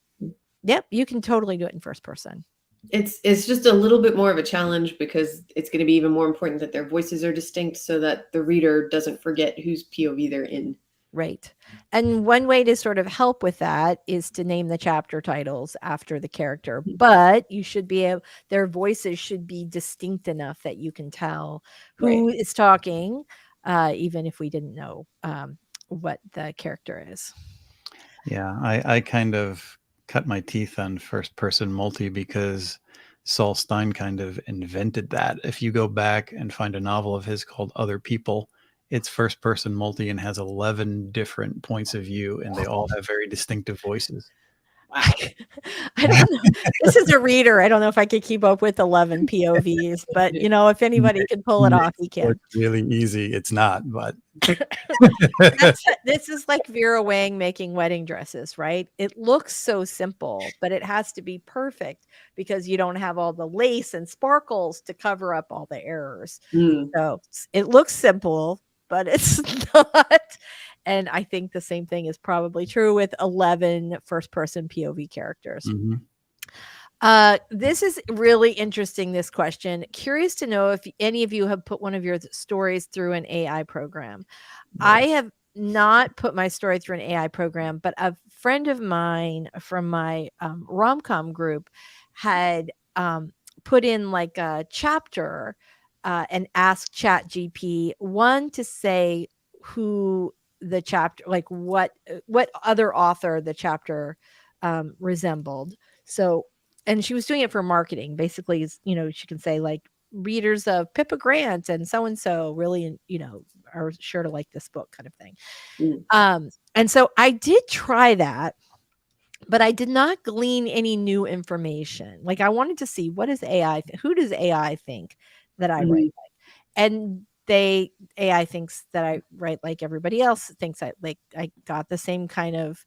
Yep. You can totally do it in first person. it's just a little bit more of a challenge because it's going to be even more important that their voices are distinct so that the reader doesn't forget whose POV they're in. Right. And one way to sort of help with that is to name the chapter titles after the character, but you should be able, their voices should be distinct enough that you can tell who is talking, even if we didn't know what the character is. Yeah, I kind of cut my teeth on first person multi because Saul Stein kind of invented that. If you go back and find a novel of his called Other People, it's first person multi and has 11 different points of view, and they all have very distinctive voices. I don't know. This is a reader. I don't know if I could keep up with 11 POVs, but you know, if anybody can pull it off, he can. It's really easy. It's not, but This is like Vera Wang making wedding dresses, right? It looks so simple, but it has to be perfect because you don't have all the lace and sparkles to cover up all the errors. So it looks simple, but it's not. And I think the same thing is probably true with 11 first person POV characters. This is really interesting, this question. Curious to know if any of you have put one of your stories through an AI program. No. I have not put my story through an AI program, but a friend of mine from my rom-com group had put in like a chapter and asked ChatGPT one to say who the chapter, like what other author the chapter resembled. So, and she was doing it for marketing. Basically, you know, she can say like readers of Pippa Grant and so really, you know, are sure to like this book, kind of thing. And so I did try that, but I did not glean any new information. Like I wanted to see what is AI, who does AI think that I write like? And AI thinks that I write like everybody else thinks I got the same kind of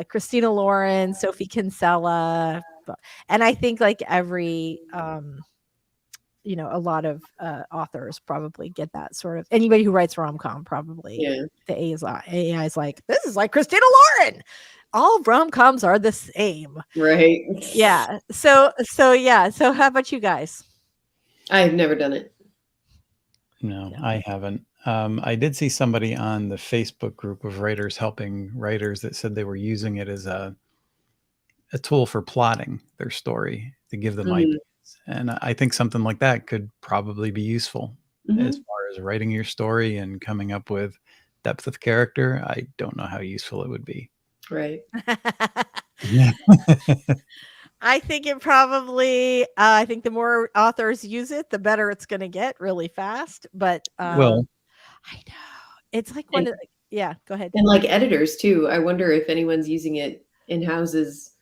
Christina Lauren, Sophie Kinsella, and I think like every you know, a lot of authors probably get that sort of, anybody who writes rom-com probably the AI is like, this is like Christina Lauren. All rom-coms are the same. Right. Yeah. So yeah. So how about you guys? I've never done it. No, I haven't. I did see somebody on the Facebook group of writers helping writers that said they were using it as a tool for plotting their story to give them ideas. And I think something like that could probably be useful as far as writing your story and coming up with depth of character. I don't know how useful it would be. Right. Yeah. I think it probably, I think the more authors use it, the better it's going to get really fast. But well, I know it's like one of the, yeah, go ahead. And like editors too. I wonder if anyone's using it in houses,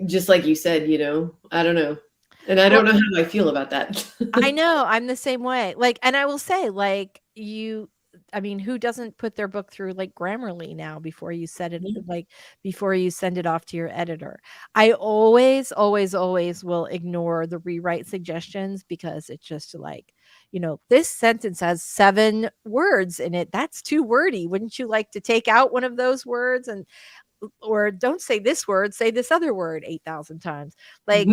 just like you said, you know, I don't know. And I don't know how I feel about that. I know I'm the same way. Like, and I will say like I mean, who doesn't put their book through like Grammarly now before you set it, like before you send it off to your editor? I always will ignore the rewrite suggestions because it's just like, you know, this sentence has 7 words in it. That's too wordy. Wouldn't you like to take out one of those words or don't say this word, say this other word 8,000 times. Like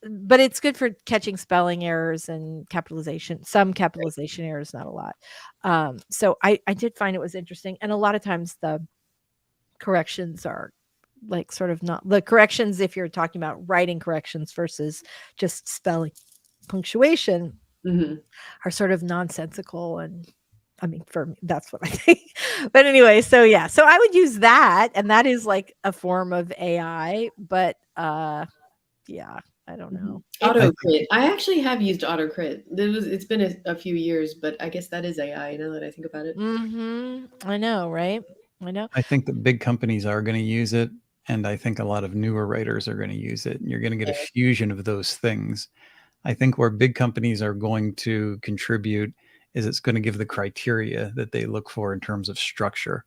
but it's good for catching spelling errors and capitalization, some capitalization errors, not a lot. So I did find it was interesting. And a lot of times the corrections are like sort of not the corrections, if you're talking about writing corrections versus just spelling punctuation, are sort of nonsensical. And I mean, for me, that's what I think. But anyway, so yeah, so I would use that. And that is like a form of AI. But yeah. I don't know. AutoCrit. I actually have used AutoCrit. It's been a few years, but I guess that is AI now that I think about it. I know, right? I know. I think that big companies are going to use it, and I think a lot of newer writers are going to use it. And you're going to get a fusion of those things. I think where big companies are going to contribute is it's going to give the criteria that they look for in terms of structure.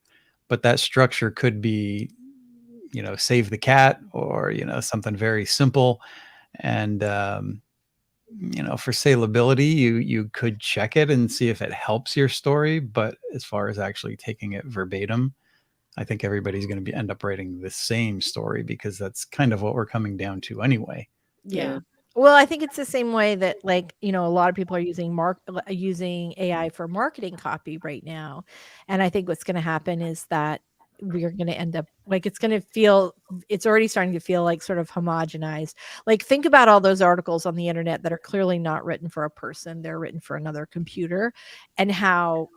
But that structure could be, save the cat, or, something very simple. And, for salability, you could check it and see if it helps your story. But as far as actually taking it verbatim, I think everybody's going to end up writing the same story, because that's kind of what we're coming down to anyway. Yeah. Well, I think it's the same way that, like, a lot of people are using AI for marketing copy right now. And I think what's going to happen is that we are going to end up, like, it's already starting to feel like sort of homogenized. Like, think about all those articles on the internet that are clearly not written for a person. They're written for another computer, and how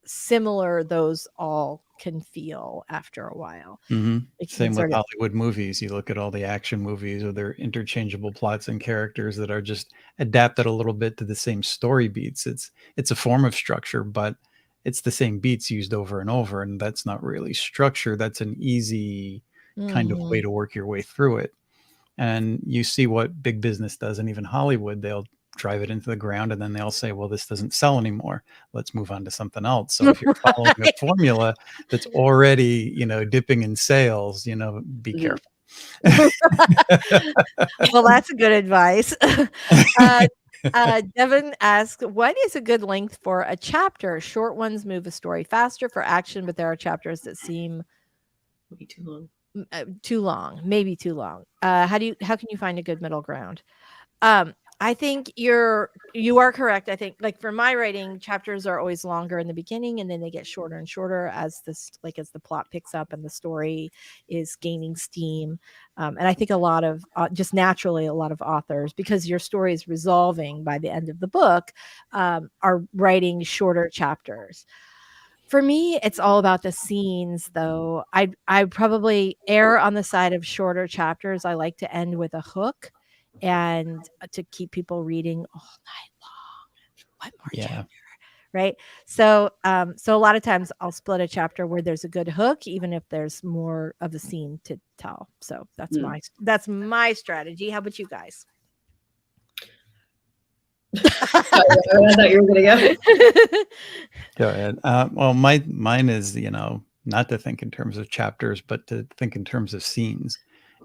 similar those all can feel after a while. Like, Same with Hollywood movies. You look at all the action movies with their interchangeable plots and characters that are just adapted a little bit to the same story beats. It's a form of structure, but it's the same beats used over and over, and that's not really structure. That's an easy kind of way to work your way through it. And you see what big business does, and even Hollywood, they'll drive it into the ground, and then they'll say, well, this doesn't sell anymore. Let's move on to something else. So if you're following a formula that's already, dipping in sales, be careful. Well, that's a good advice. Devin asks, what is a good length for a chapter? Short ones move a story faster for action, but there are chapters that seem maybe too long. Maybe too long. How can you find a good middle ground? I think you are correct. I think, like, for my writing, chapters are always longer in the beginning, and then they get shorter and shorter as the plot picks up and the story is gaining steam. And I think a lot of just naturally, a lot of authors, because your story is resolving by the end of the book, are writing shorter chapters. For me, it's all about the scenes, though. I probably err on the side of shorter chapters. I like to end with a hook, and to keep people reading all night long. What more chapter? Right. So a lot of times I'll split a chapter where there's a good hook, even if there's more of a scene to tell. So that's my strategy. How about you guys? I thought you were gonna go. Go ahead. Well, mine is, not to think in terms of chapters, but to think in terms of scenes.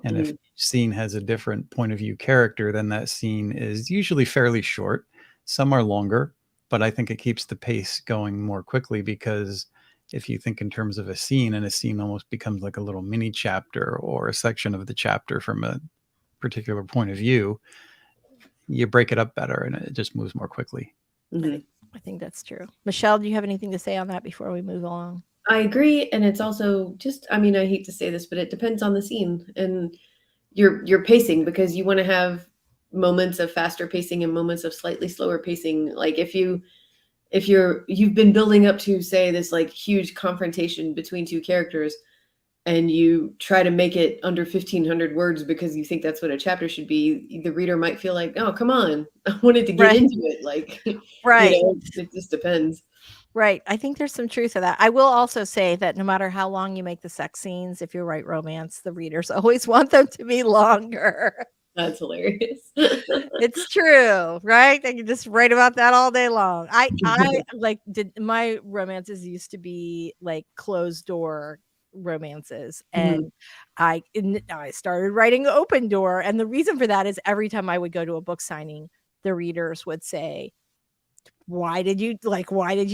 And if each scene has a different point of view character, then that scene is usually fairly short. Some are longer, but I think it keeps the pace going more quickly, because if you think in terms of a scene, and a scene almost becomes like a little mini chapter or a section of the chapter from a particular point of view, you break it up better and it just moves more quickly. I think that's true. Michelle, do you have anything to say on that before we move along? I agree. And it's also just, I hate to say this, but it depends on the scene and your pacing, because you want to have moments of faster pacing and moments of slightly slower pacing. Like if you've been building up to, say, this like huge confrontation between two characters, and you try to make it under 1,500 words because you think that's what a chapter should be, the reader might feel like, oh, come on, I wanted to get into it. Like, it just depends. Right. I think there's some truth to that. I will also say that no matter how long you make the sex scenes, if you write romance, the readers always want them to be longer. That's hilarious. It's true, right? They can just write about that all day long. I my romances used to be like closed door romances, and I started writing open door, and the reason for that is every time I would go to a book signing, the readers would say, why did you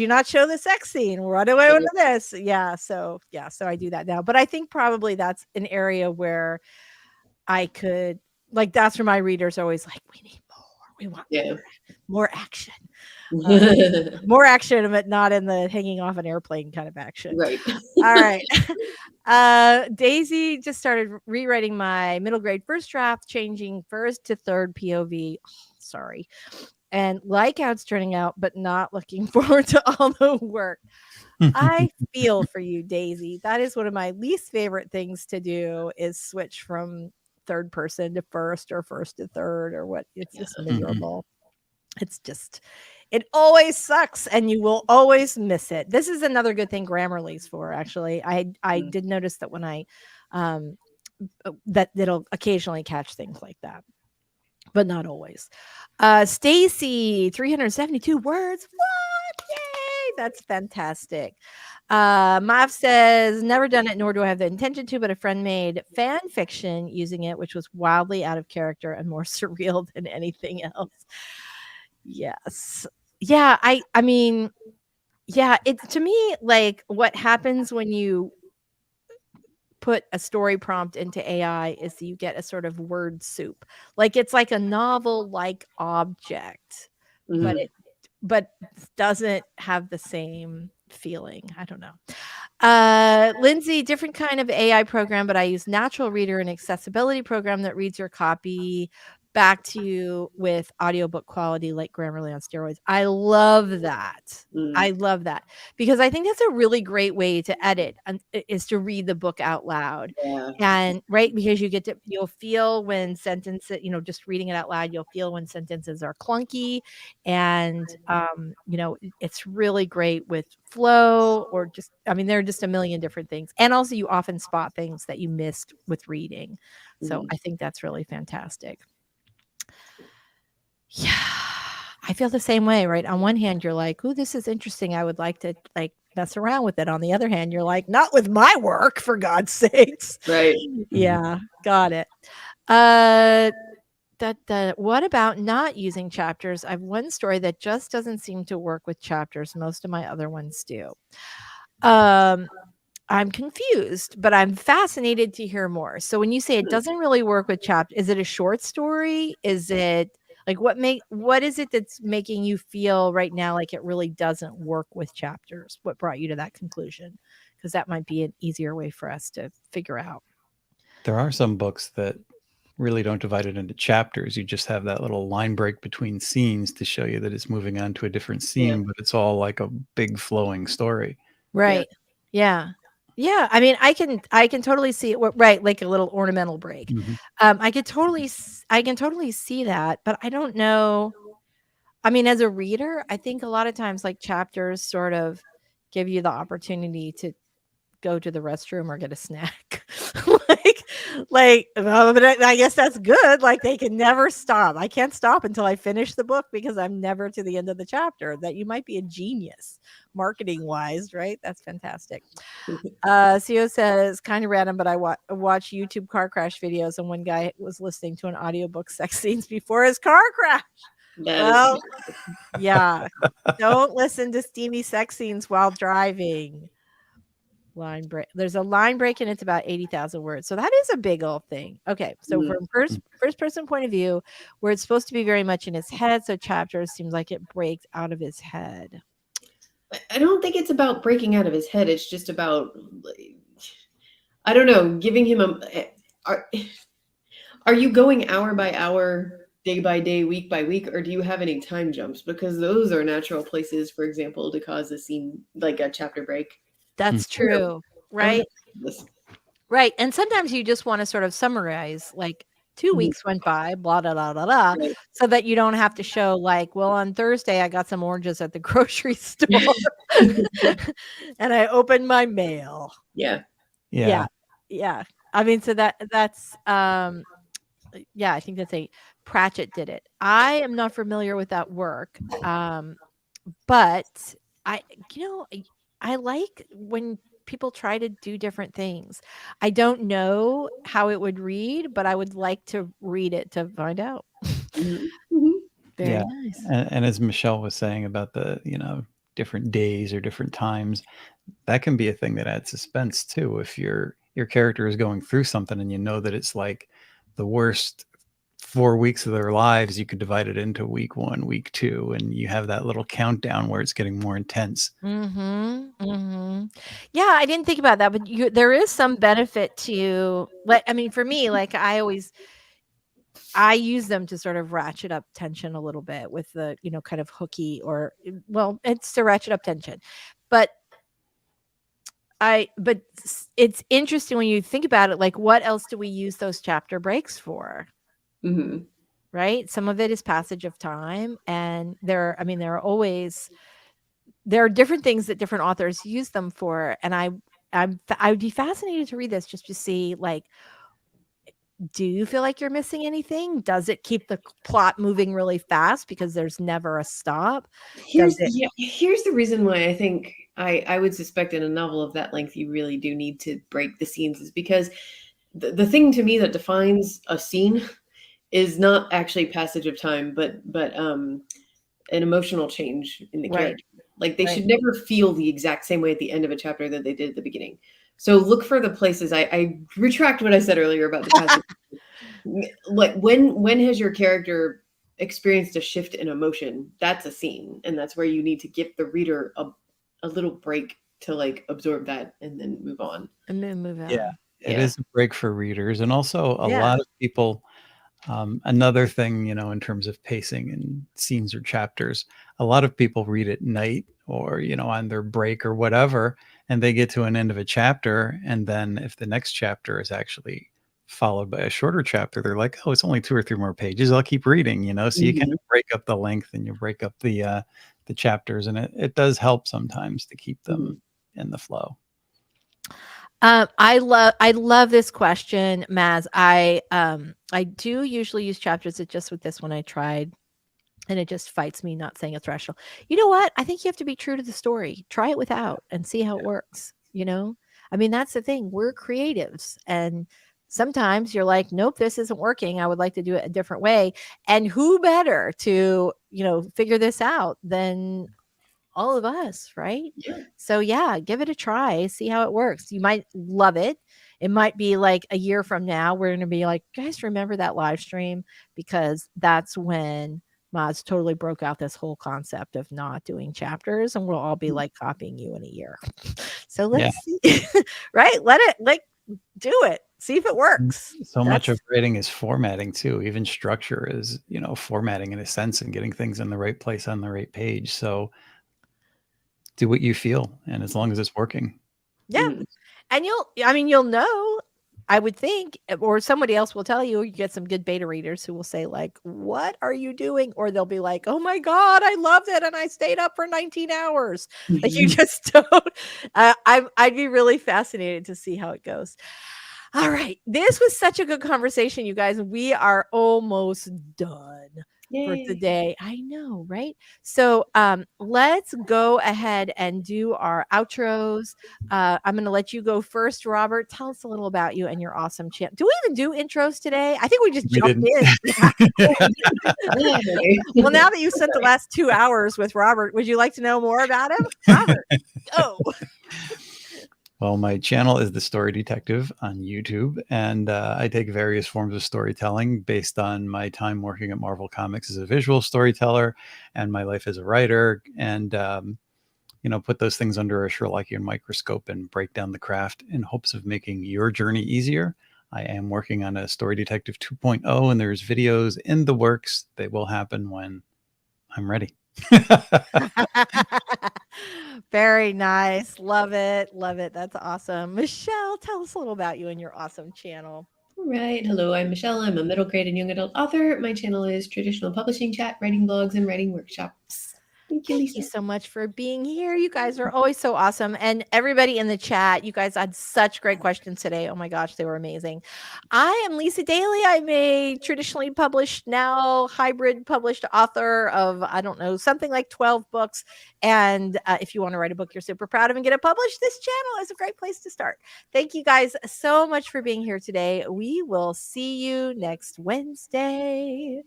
not show the sex scene? Run away with this. So I do that now. But I think probably that's an area where I could, like, that's where my readers are always like, we need more. We want more action. More action, but not in the hanging off an airplane kind of action. Right. All right. Daisy just started rewriting my middle grade first draft, changing first to third POV. Oh, sorry. And like how it's turning out, but not looking forward to all the work. I feel for you, Daisy. That is one of my least favorite things to do, is switch from third person to first or first to third or what. It's just miserable. It's just, it always sucks and you will always miss it. This is another good thing Grammarly's for, actually. I did notice that when I that it'll occasionally catch things like that, but not always. Stacy, 372 words. What? Yay! That's fantastic. Mav says, never done it, nor do I have the intention to, but a friend made fan fiction using it, which was wildly out of character and more surreal than anything else. Yes. Yeah, I mean, yeah, it to me, like, what happens when you put a story prompt into AI is you get a sort of word soup. Like, it's like a novel-like object, but it doesn't have the same feeling. I don't know. Lindsay, different kind of AI program, but I use Natural Reader, an accessibility program that reads your copy back to you with audiobook quality, like Grammarly on steroids. I love that. I love that because I think that's a really great way to edit, is to read the book out loud. And right, because you'll feel when sentences, just reading it out loud, you'll feel when sentences are clunky, and it's really great with flow, or just, there are just a million different things. And also you often spot things that you missed with reading. So I think that's really fantastic. Yeah, I feel the same way, right? On one hand, you're like, "Ooh, this is interesting. I would like to mess around with it." On the other hand, you're like, "Not with my work, for God's sakes." Right. Yeah, got it. What about not using chapters? I have one story that just doesn't seem to work with chapters. Most of my other ones do. I'm confused, but I'm fascinated to hear more. So when you say it doesn't really work with chapters, is it a short story? Is it like what is it that's making you feel right now like it really doesn't work with chapters? What brought you to that conclusion? Because that might be an easier way for us to figure out. There are some books that really don't divide it into chapters. You just have that little line break between scenes to show you that it's moving on to a different scene, but it's all like a big flowing story. Right. Yeah. Yeah, I can totally see it. Right, like a little ornamental break. I can totally see that, but I don't know. As a reader, I think a lot of times like chapters sort of give you the opportunity to go to the restroom or get a snack. But I guess that's good. Like, they can never stop. I can't stop until I finish the book because I'm never to the end of the chapter. That you might be a genius marketing wise, right? That's fantastic. CO says, kind of random, but I watch YouTube car crash videos, and one guy was listening to an audiobook sex scenes before his car crash. Well, yeah, don't listen to steamy sex scenes while driving. Line break. There's a line break and it's about 80,000 words. So that is a big old thing. Okay. So from first person point of view, where it's supposed to be very much in his head, so chapters seems like it breaks out of his head. I don't think it's about breaking out of his head. It's just about, I don't know, giving him are you going hour by hour, day by day, week by week, or do you have any time jumps? Because those are natural places, for example, to cause a scene, like a chapter break. That's true. Right. Right. And sometimes you just want to sort of summarize, like 2 weeks went by, blah, blah, blah, blah, blah, so that you don't have to show like, well, on Thursday, I got some oranges at the grocery store and I opened my mail. Yeah. So that's, I think that's Pratchett did it. I am not familiar with that work. But I like when people try to do different things. I don't know how it would read, but I would like to read it to find out. Very nice. And as Michelle was saying about the, different days or different times, that can be a thing that adds suspense too. If your character is going through something and you know that it's like the worst 4 weeks of their lives, you could divide it into week 1, week 2, and you have that little countdown where it's getting more intense. Yeah, I didn't think about that, but there is some benefit to, for me, like I use them to sort of ratchet up tension a little bit with the, kind of hooky, or, well, it's to ratchet up tension, but but it's interesting when you think about it, like what else do we use those chapter breaks for? Mhm. Right? Some of it is passage of time, and there are different things that different authors use them for, and I would be fascinated to read this just to see, like, do you feel like you're missing anything? Does it keep the plot moving really fast because there's never a stop? Does it? Here's the reason why I think I would suspect in a novel of that length you really do need to break the scenes, is because the thing to me that defines a scene is not actually passage of time, but an emotional change in the Right. character. Like they Right. should never feel the exact same way at the end of a chapter that they did at the beginning. So look for the places. I retract what I said earlier about the passage. Like when has your character experienced a shift in emotion? That's a scene, and that's where you need to give the reader a little break to like absorb that and then move on. And then move on. Yeah, it Yeah. is a break for readers, and also a Yeah. lot of people. Another thing, in terms of pacing and scenes or chapters, a lot of people read at night or, on their break or whatever, and they get to an end of a chapter. And then if the next chapter is actually followed by a shorter chapter, they're like, oh, it's only 2 or 3 more pages. I'll keep reading, so you kind of break up the length and you break up the chapters. And it does help sometimes to keep them in the flow. I love this question, Maz. I do usually use chapters. That just with this one I tried, and it just fights me not saying it's rational. You know what? I think you have to be true to the story. Try it without and see how it works. I mean, that's the thing. We're creatives, and sometimes you're like, nope, this isn't working. I would like to do it a different way. And who better to figure this out than all of us, right? Yeah. So yeah, give it a try, see how it works. You might love it. It might be like a year from now, we're going to be like, guys, remember that live stream? Because that's when Mods totally broke out this whole concept of not doing chapters, and we'll all be like copying you in a year. So let's see, right? Let it do it. See if it works. So much of writing is formatting too. Even structure is, formatting in a sense and getting things in the right place on the right page. So do what you feel, and as long as it's working. Yeah. And you'll know, I would think, or somebody else will tell you. You get some good beta readers who will say like, what are you doing? Or they'll be like, oh my God, I loved it. And I stayed up for 19 hours. Like you just don't. I'd be really fascinated to see how it goes. All right. This was such a good conversation, you guys. We are almost done. For today. I know, right? So let's go ahead and do our outros. I'm going to let you go first, Robert. Tell us a little about you and your awesome channel. Do we even do intros today? I think we just jumped in. Well, now that you spent the last 2 hours with Robert, would you like to know more about him? Robert, go. Well, my channel is The Story Detective on YouTube, and I take various forms of storytelling based on my time working at Marvel Comics as a visual storyteller and my life as a writer, and put those things under a Sherlockian microscope and break down the craft in hopes of making your journey easier. I am working on a Story Detective 2.0, and there's videos in the works. They will happen when I'm ready. Very nice. Love it. Love it. That's awesome. Michelle, tell us a little about you and your awesome channel. All right. Hello, I'm Michelle. I'm a middle grade and young adult author. My channel is Traditional Publishing Chat, writing blogs, and writing workshops. Thank you, Lisa. Thank you so much for being here. You guys are always so awesome. And everybody in the chat, you guys had such great questions today. Oh my gosh, they were amazing. I am Lisa Daly. I'm a traditionally published, now hybrid published author of, I don't know, something like 12 books. And if you want to write a book you're super proud of and get it published, this channel is a great place to start. Thank you guys so much for being here today. We will see you next Wednesday.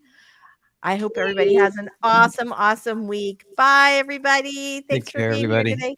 I hope everybody has an awesome week. Bye, everybody. Thanks for being here today.